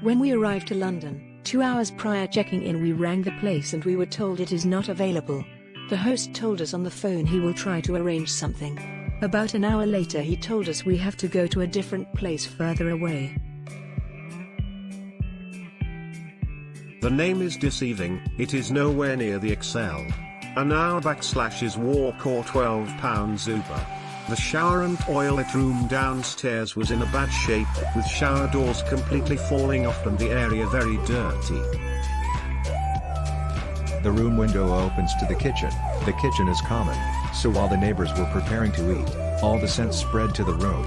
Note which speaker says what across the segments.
Speaker 1: When we arrived to London, 2 hours prior checking in, we rang the place and we were told it is not available. The host told us on the phone he will try to arrange something. About an hour later he told us we have to go to a different place further away.
Speaker 2: The name is deceiving, it is nowhere near the Excel. An hour / walk or £12 Uber. The shower and toilet room downstairs was in a bad shape, with shower doors completely falling off and the area very dirty.
Speaker 3: The room window opens to the kitchen. The kitchen is common, so while the neighbors were preparing to eat, all the scents spread to the room.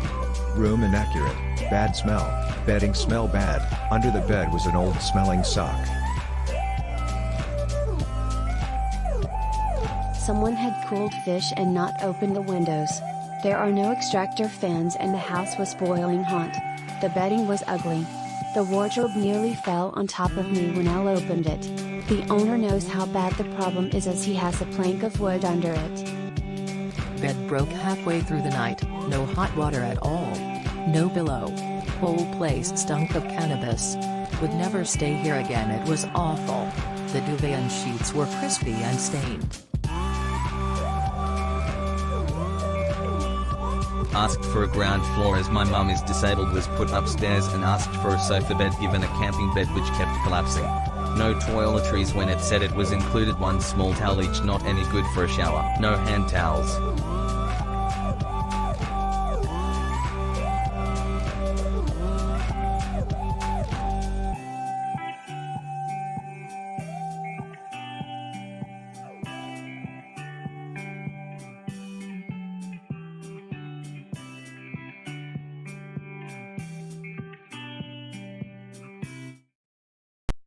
Speaker 3: Room inaccurate, bad smell, bedding smell bad. Under the bed was an old smelling sock.
Speaker 4: Someone had cooled fish and not opened the windows. There are no extractor fans and the house was boiling hot. The bedding was ugly. The wardrobe nearly fell on top of me when I opened it. The owner knows how bad the problem is as he has a plank of wood under it.
Speaker 5: Bed broke halfway through the night, no hot water at all. No pillow. Whole place stunk of cannabis. Would never stay here again, it was awful. The duvet and sheets were crispy and stained.
Speaker 6: Asked for a ground floor as my mum is disabled, was put upstairs and asked for a sofa bed given a camping bed which kept collapsing. No toiletries when it said it was included, one small towel each, not any good for a shower. No hand towels.